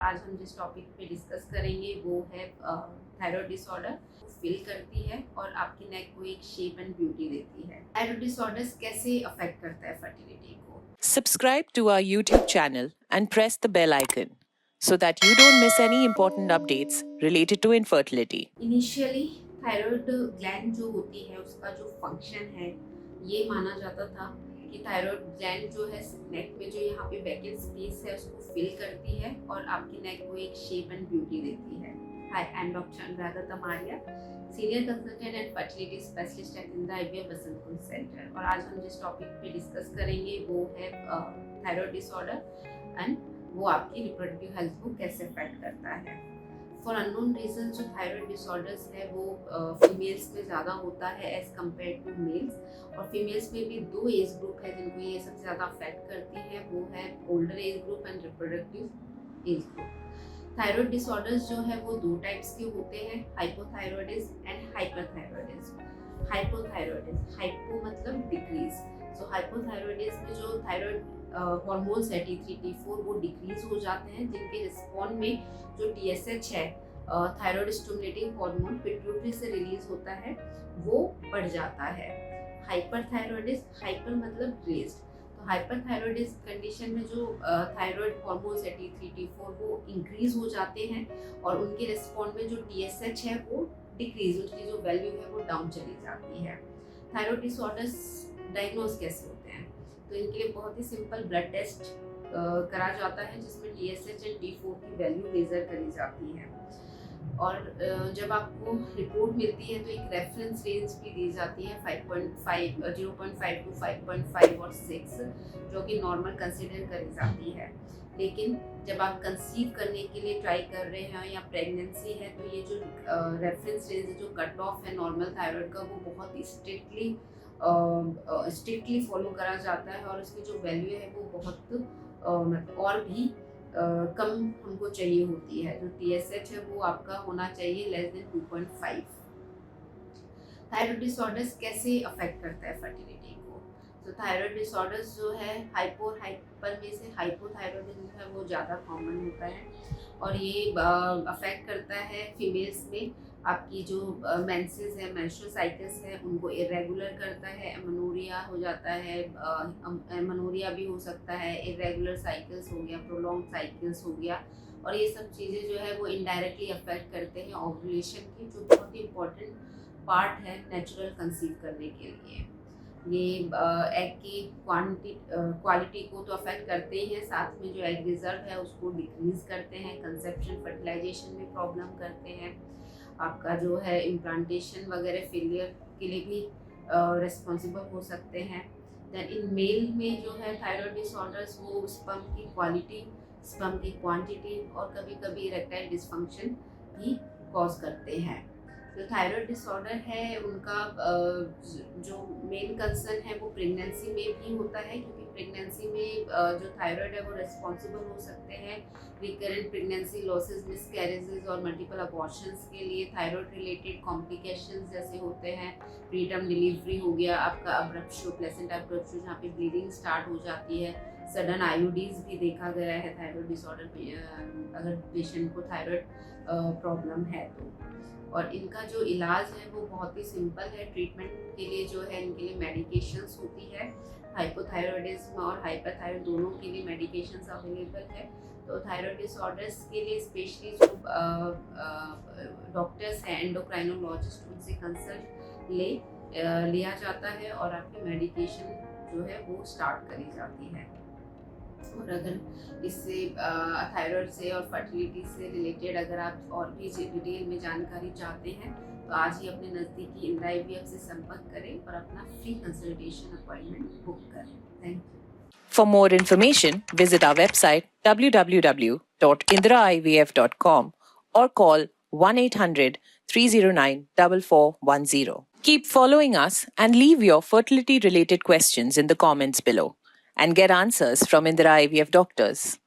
आज हम जिस टॉपिक पे डिस्कस करेंगे वो है थायराइड डिसऑर्डर। फील करती है और आपकी नेक को एक शेप एंड ब्यूटी देती है। थायराइड डिसऑर्डर्स कैसे अफेक्ट करता है फर्टिलिटी को? Subscribe to our YouTube channel and press the bell icon so that you don't miss any important updates related to infertility. Initially thyroid gland जो होती है उसका जो फंक्शन है, ये माना जाता था कि थायराइड ग्लैंड जो है नेक में जो यहाँ पे वैकेंट स्पेस है उसको फिल करती है और आपकी नेक को एक शेप एंड ब्यूटी देती है। Hi, I am doctor Anuradha Tamaria, senior consultant and fertility specialist at Indira IVF Basant Kunj centre. और आज हम जिस टॉपिक पे डिस्कस करेंगे वो है थायराइड डिसऑर्डर एंड वो आपकी रिप्रोडक्टिव हेल्थ को कैसे अफेक्ट करता है। फॉर अननोन रीजन जो थायराइड डिसऑर्डर्स है वो फीमेल्स में ज़्यादा होता है एज कम्पेयर टू मेल्स। और फीमेल्स में भी दो एज ग्रुप है जिनको ये सबसे ज़्यादा अफेक्ट करती है, वो है older age group and reproductive age group. Thyroid disorders जो है वो दो टाइप्स के होते हैं, hypothyroidism and hyperthyroidism. Hypothyroidism, hypo मतलब डिक्रीज, सो हाइपोथायरॉयडिज्म में जो थायराइड हार्मोन्स है T3 T4 वो डिक्रीज हो जाते हैं, जिनके रिस्पॉन्ड में जो TSH है थायराइड स्टिमुलेटिंग हार्मोन पिट्यूटरी से रिलीज होता है वो बढ़ जाता है। हाइपरथायरॉयडिज्म, हाइपर मतलब रेज्ड, तो हाइपरथायरॉयडिज्म कंडीशन में जो थायराइड हार्मोन्स है T3 T4 वो इंक्रीज हो जाते हैं और उनके रिस्पॉन्ड में जो TSH है वो डिक्रीज, उसकी जो वैल्यू है वो डाउन चली जाती है। थायराइड डिसऑर्डर्स डायग्नोज कैसे होते हैं? तो इनके लिए बहुत ही सिंपल ब्लड टेस्ट करा जाता है जिसमें TSH एंड T4 की वैल्यू मेजर करी जाती है। और जब आपको रिपोर्ट मिलती है तो एक रेफरेंस रेंज भी दी जाती है 5.5 0.5 टू 5.5 और 6, जो कि नॉर्मल कंसिडर करी जाती है। लेकिन जब आप कंसीव करने के लिए ट्राई कर रहे हैं या प्रेगनेंसी है तो ये जो रेफरेंस रेंज जो कट ऑफ है नॉर्मल थायराइड का वो बहुत ही स्ट्रिक्टली फॉलो करा जाता है और उसकी जो वैल्यू है वो बहुत मतलब और भी कम हमको चाहिए होती है। जो TSH है वो आपका होना चाहिए लेस देन 2.5। थायराइड डिसऑर्डर्स कैसे अफेक्ट करता है फर्टिलिटी को? तो थायराइड डिसऑर्डर्स जो है हाइपर में से हाइपोथायरॉयडिज्म है वो ज़्यादा कॉमन होता है और ये अफेक्ट करता है फीमेल्स में। आपकी जो मेंसेस है, मेंस्ट्रुअल साइकिल्स है, उनको इरेगुलर करता है, एमेनोरिया हो जाता है, एमेनोरिया भी हो सकता है, इरेगुलर साइकिल्स हो गया, प्रोलॉन्ग साइकिल्स हो गया। और ये सब चीज़ें जो है वो इनडायरेक्टली अफेक्ट करते हैं ओव्यूलेशन की, जो बहुत ही इम्पोर्टेंट पार्ट है नेचुरल कंसीव करने के लिए। ये एग की क्वालिटी को तो अफेक्ट करते ही हैं, साथ में जो एग रिजर्व है उसको डिक्रीज करते हैं, कंसेप्शन फर्टिलाइजेशन में प्रॉब्लम करते हैं, आपका जो है इम्प्लांटेशन वगैरह फेलियर के लिए भी रिस्पॉन्सिबल हो सकते हैं। दैन इन मेल में जो है थायराइड डिसऑर्डर्स वो स्पर्म की क्वालिटी, स्पर्म की क्वांटिटी और कभी कभी इरेक्टाइल डिसफंक्शन भी कॉज करते हैं। जो थायराइड डिसऑर्डर है उनका जो मेन कंसर्न है वो प्रेगनेंसी में भी होता है, क्योंकि प्रेगनेंसी में जो थायराइड है वो रिस्पॉन्सिबल हो सकते हैं रिकरेंट प्रेगनेंसी लॉसेस, मिसकैरेजेस और मल्टीपल अबॉर्शंस के लिए। थायराइड रिलेटेड कॉम्प्लिकेशंस जैसे होते हैं प्रीटर्म डिलीवरी हो गया, आपका अब्रप्शो, प्लेसेंटा अब्रप्शो जहाँ पे ब्लीडिंग स्टार्ट हो जाती है, सडन IUDs भी देखा गया है थायराइड डिसऑर्डर में अगर पेशेंट को थायराइड प्रॉब्लम है तो। और इनका जो इलाज है वो बहुत ही सिंपल है। ट्रीटमेंट के लिए जो है इनके लिए मेडिकेशंस होती है, हाइपोथायरॉयडिज्म और हाइपरथायरॉयड दोनों के लिए मेडिकेशंस अवेलेबल है। तो थायराइड डिसऑर्डर्स के लिए स्पेशली जो डॉक्टर्स हैं एंडोक्राइनोलॉजिस्ट उनसे कंसल्ट लिया जाता है और आपकी मेडिकेशन जो है वो स्टार्ट करी जाती है। और अगर इससे थायराइड से और फर्टिलिटी से रिलेटेड अगर आप और भी डिटेल में जानकारी चाहते हैं तो आज ही अपने नज़दीकी इंदिरा आईवीएफ से संपर्क करें और अपना फ्री कंसल्टेशन अपॉइंटमेंट बुक करें। Thank you. For more information, visit our website www.indiraivf.com or call 1-800-309-4410. Keep following us and leave your fertility-related questions in the comments below and get answers from Indira IVF doctors.